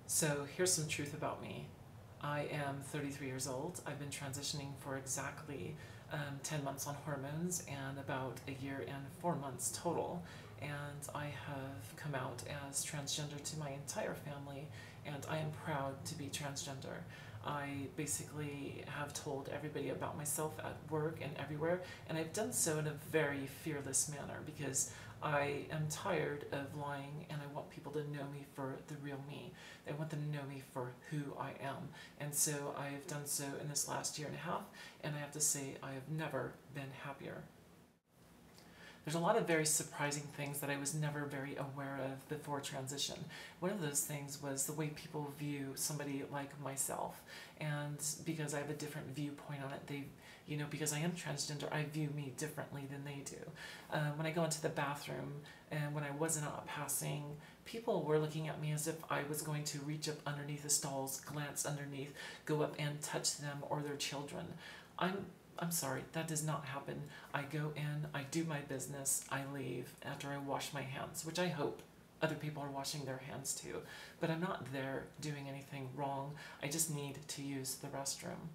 So here's some truth about me. I am 33 years old. I've been transitioning for exactly 10 months on hormones and about a year and 4 months total. And I have come out as transgender to my entire family, and I am proud to be transgender. I basically have told everybody about myself at work and everywhere, and I've done so in a very fearless manner because I am tired of lying and I want people to know me for the real me. I want them to know me for who I am. And so I have done so in this last year and a half, and I have to say I have never been happier. There's a lot of very surprising things that I was never very aware of before transition. One of those things was the way people view somebody like myself. And because I have a different viewpoint on it, because I am transgender, I view me differently than they do. When I go into the bathroom and when I wasn't out passing, people were looking at me as if I was going to reach up underneath the stalls, glance underneath, go up and touch them or their children. I'm sorry, that does not happen. I go in, I do my business, I leave after I wash my hands, which I hope other people are washing their hands too. But I'm not there doing anything wrong. I just need to use the restroom.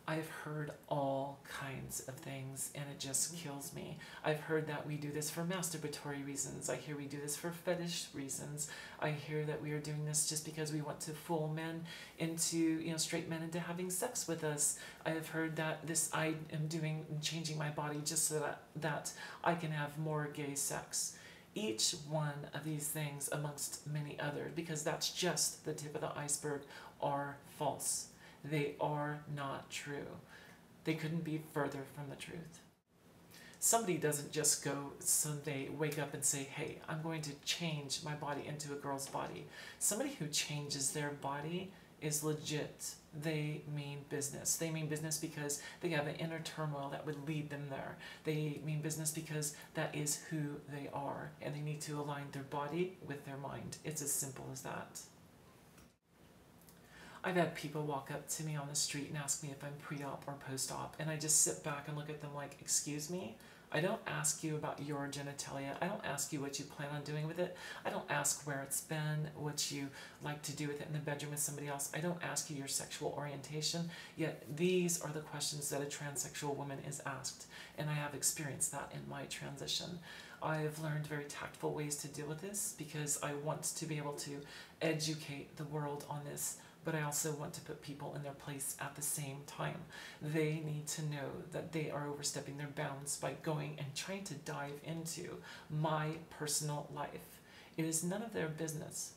I've heard all kinds of things and it just kills me. I've heard that we do this for masturbatory reasons. I hear we do this for fetish reasons. I hear that we are doing this just because we want to fool men into, straight men into having sex with us. I have heard that I am changing my body just so that I can have more gay sex. Each one of these things, amongst many others, because that's just the tip of the iceberg, are false. They are not true. They couldn't be further from the truth. Somebody doesn't just go someday wake up and say, hey, I'm going to change my body into a girl's body. Somebody who changes their body is legit. They mean business. They mean business because they have an inner turmoil that would lead them there. They mean business because that is who they are, and they need to align their body with their mind. It's as simple as that. I've had people walk up to me on the street and ask me if I'm pre-op or post-op, and I just sit back and look at them like, excuse me? I don't ask you about your genitalia. I don't ask you what you plan on doing with it. I don't ask where it's been, what you like to do with it in the bedroom with somebody else. I don't ask you your sexual orientation, yet these are the questions that a transsexual woman is asked, and I have experienced that in my transition. I've learned very tactful ways to deal with this because I want to be able to educate the world on this, but I also want to put people in their place at the same time. They need to know that they are overstepping their bounds by going and trying to dive into my personal life. It is none of their business.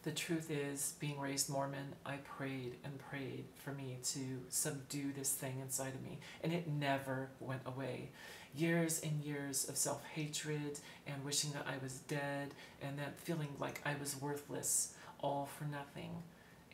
The truth is, being raised Mormon, I prayed and prayed for me to subdue this thing inside of me, and it never went away. Years and years of self-hatred and wishing that I was dead and that feeling like I was worthless, all for nothing.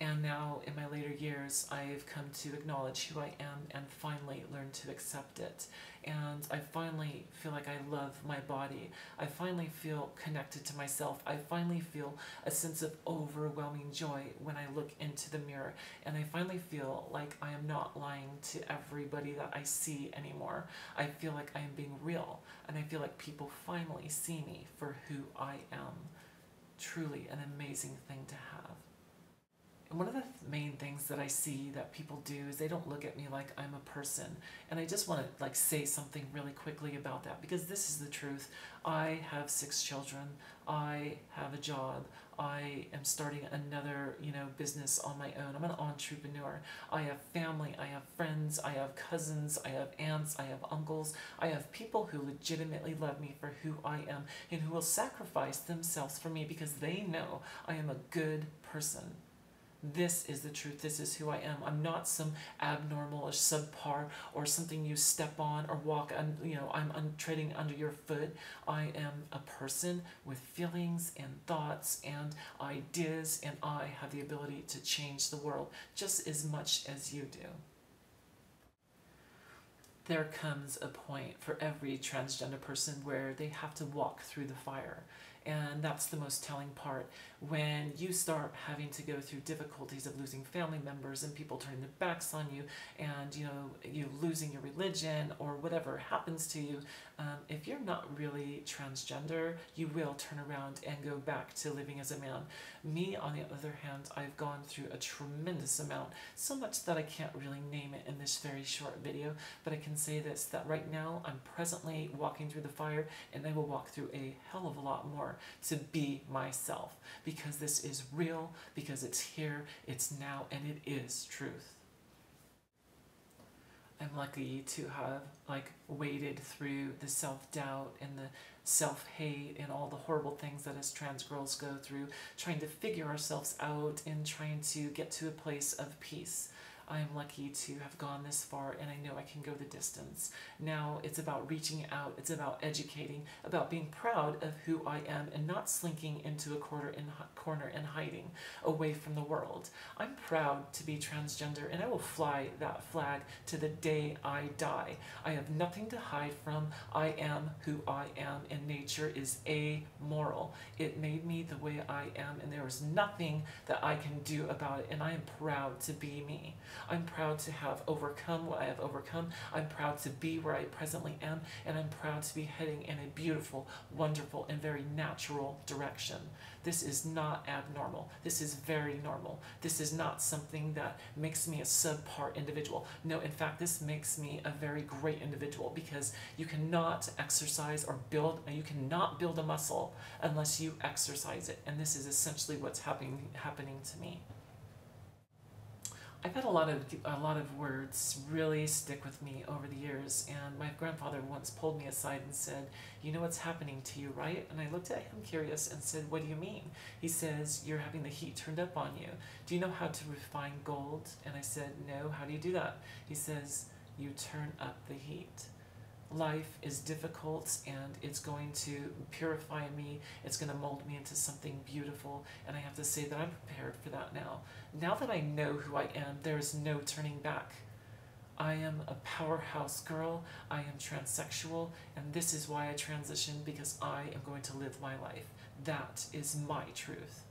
And now, in my later years, I've come to acknowledge who I am and finally learn to accept it. And I finally feel like I love my body. I finally feel connected to myself. I finally feel a sense of overwhelming joy when I look into the mirror. And I finally feel like I am not lying to everybody that I see anymore. I feel like I am being real. And I feel like people finally see me for who I am. Truly an amazing thing to have. And one of the main things that I see that people do is they don't look at me like I'm a person. And I just want to say something really quickly about that because this is the truth. I have 6 children. I have a job. I am starting another, business on my own. I'm an entrepreneur. I have family. I have friends. I have cousins. I have aunts. I have uncles. I have people who legitimately love me for who I am and who will sacrifice themselves for me because they know I am a good person. This is the truth. This is who I am. I'm not some abnormal or subpar or something you step on or walk on, I'm treading under your foot. I am a person with feelings and thoughts and ideas, and I have the ability to change the world just as much as you do. There comes a point for every transgender person where they have to walk through the fire. And that's the most telling part. When you start having to go through difficulties of losing family members and people turning their backs on you, and you losing your religion or whatever happens to you, if you're not really transgender, you will turn around and go back to living as a man. Me, on the other hand, I've gone through a tremendous amount, so much that I can't really name it in this very short video, but I can say this, that right now I'm presently walking through the fire, and I will walk through a hell of a lot more to be myself, because this is real, because it's here, it's now, and it is truth. I'm lucky to have waded through the self-doubt and the self-hate and all the horrible things that us trans girls go through, trying to figure ourselves out and trying to get to a place of peace. I am lucky to have gone this far, and I know I can go the distance. Now it's about reaching out, it's about educating, about being proud of who I am and not slinking into a corner and hiding away from the world. I'm proud to be transgender, and I will fly that flag to the day I die. I have nothing to hide from. I am who I am, and nature is amoral. It made me the way I am, and there is nothing that I can do about it, and I am proud to be me. I'm proud to have overcome what I have overcome. I'm proud to be where I presently am, and I'm proud to be heading in a beautiful, wonderful, and very natural direction. This is not abnormal. This is very normal. This is not something that makes me a subpar individual. No, in fact, this makes me a very great individual, because you cannot exercise or you cannot build a muscle unless you exercise it. And this is essentially what's happening to me. I've had a lot of words really stick with me over the years, and my grandfather once pulled me aside and said, "You know what's happening to you, right?" And I looked at him curious and said, "What do you mean?" He says, "You're having the heat turned up on you. Do you know how to refine gold?" And I said, "No, how do you do that?" He says, "You turn up the heat." Life is difficult, and it's going to purify me, it's going to mold me into something beautiful, and I have to say that I'm prepared for that now. Now that I know who I am, there is no turning back. I am a powerhouse girl, I am transsexual, and this is why I transitioned, because I am going to live my life. That is my truth.